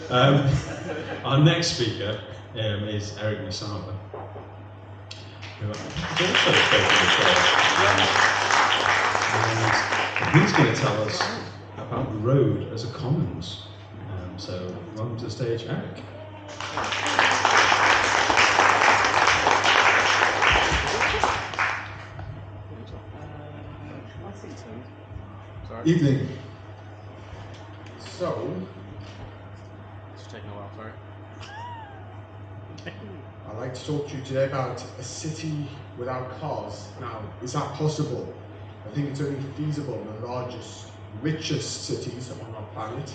Our next speaker is Masaba, who has also spoken before. And he's going to tell us about the road as a commons. So, welcome to the stage, Eric. Evening. So, it's taking a while, sorry. I'd like to talk to you today about a city without cars. Now, is that possible? I think it's only feasible in the largest, richest cities on our planet,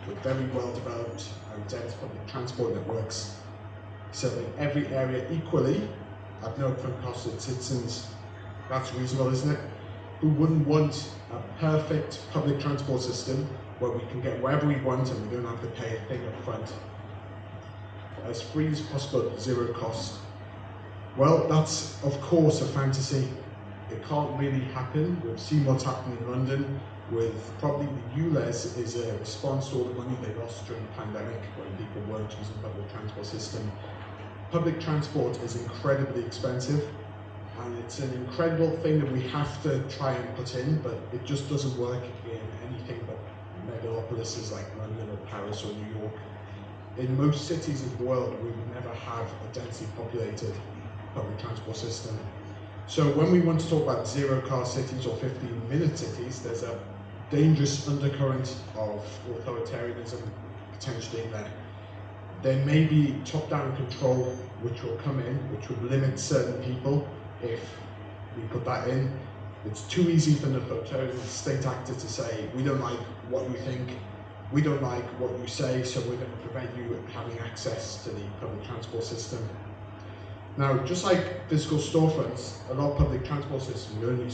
with very well developed and dense public transport networks, serving every area equally at no upfront cost to its citizens. That's reasonable, isn't it? Who wouldn't want a perfect public transport system where we can get wherever we want and we don't have to pay a thing up front? As free as possible at zero cost. Well, that's of course a fantasy. It can't really happen. We've seen what's happened in London with probably the ULEZ is a response to all the money they lost during the pandemic when people weren't using public transport system. Public transport is incredibly expensive. And it's an incredible thing that we have to try and put in, but it just doesn't work in anything but megalopolises like London or Paris or New York. In most cities of the world, we would never have a densely populated public transport system. So when we want to talk about zero-car cities or 15-minute cities, there's a dangerous undercurrent of authoritarianism potentially in there. There may be top-down control which will come in, which would limit certain people. If we put that in, it's too easy for an authoritarian state actor to say, we don't like what you think, we don't like what you say, so we're going to prevent you having access to the public transport system. Now, just like physical storefronts, a lot of public transport systems only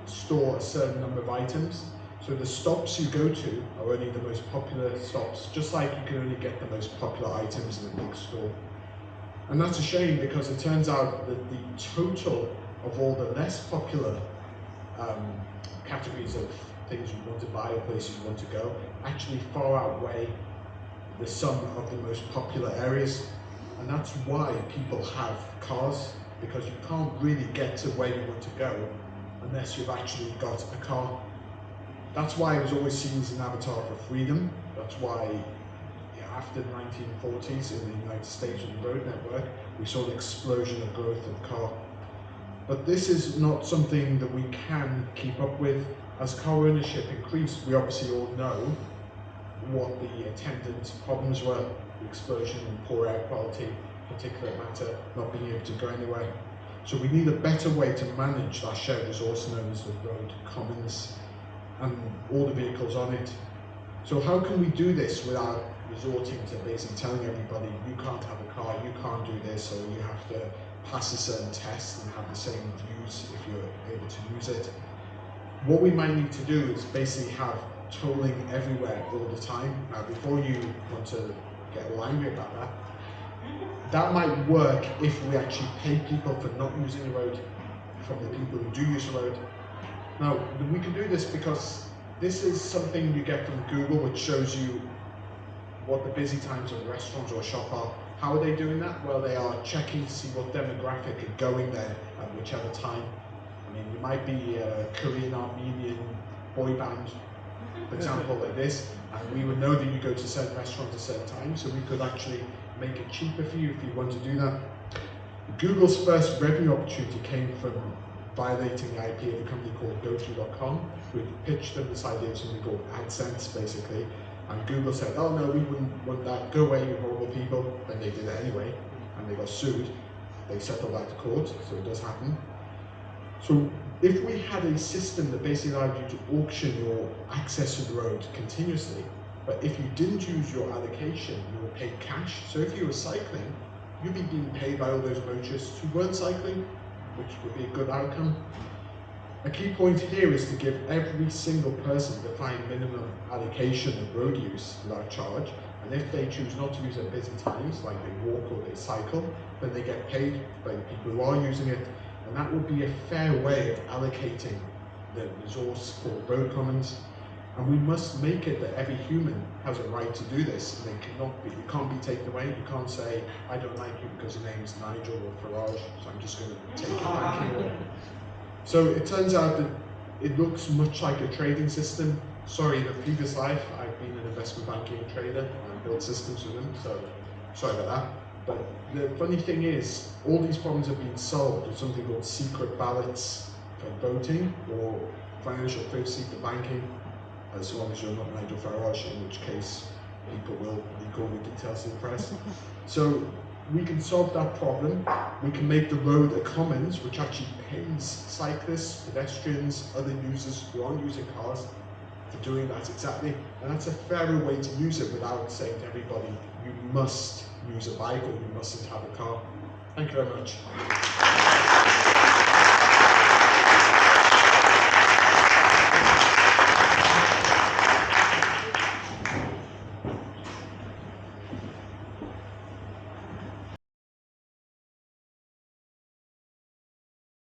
store a certain number of items. So the stops you go to are only the most popular stops, just like you can only get the most popular items in a big store. And that's a shame because it turns out that the total of all the less popular categories of things you want to buy or places you want to go actually far outweigh the sum of the most popular areas. And that's why people have cars, because you can't really get to where you want to go unless you've actually got a car. That's why it was always seen as an avatar for freedom. That's why after the 1940s in the United States with the road network, we saw the explosion of growth of car. But this is not something that we can keep up with. As car ownership increased, we obviously all know what the attendant problems were, the explosion in poor air quality, particulate matter, not being able to go anywhere. So we need a better way to manage that shared resource known as the road commons and all the vehicles on it. So how can we do this without resorting to basically telling everybody, you can't have a car, you can't do this, or you have to pass a certain test and have the same views if you're able to use it. What we might need to do is basically have tolling everywhere all the time. Now, before you want to get all angry about that, that might work if we actually pay people for not using the road from the people who do use the road. Now, we can do this because this is something you get from Google, which shows you what the busy times of restaurants or shop are. How are they doing that? Well, they are checking to see what demographic are going there at whichever time. I mean, you might be a Korean Armenian boy band, for example, like this, and we would know that you go to certain restaurants at certain times, so we could actually make it cheaper for you if you want to do that. Google's first revenue opportunity came from violating the IP of a company called GoTo.com, who pitched them this idea of something called AdSense, basically. And Google said, oh no, we wouldn't want that, go away, you horrible people. Then they did it anyway, and they got sued. They settled that to court, so it does happen. So if we had a system that basically allowed you to auction your access to the road continuously, but if you didn't use your allocation, you were paid cash. So if you were cycling, you'd be being paid by all those motorists who weren't cycling, which would be a good outcome. A key point here is to give every single person a defined minimum allocation of road use without charge, and if they choose not to use at busy times, like they walk or they cycle, then they get paid by the people who are using it, and that would be a fair way of allocating the resource for road commons. And we must make it that every human has a right to do this, and it can't be taken away. You can't say, I don't like you because your name is Nigel or Farage, so I'm just going to take your banking away. So it turns out that it looks much like a trading system. Sorry, in a previous life, I've been an investment banking trader and built systems for them, so sorry about that. But the funny thing is, all these problems have been solved with something called secret ballots for voting or financial privacy for banking, as long as you're not Nigel Farage, in which case people will leak all your details to the press. So we can solve that problem. We can make the road a commons, which actually pays cyclists, pedestrians, other users who aren't using cars for doing that exactly. And that's a fairer way to use it without saying to everybody, you must use a bike or you mustn't have a car. Thank you very much.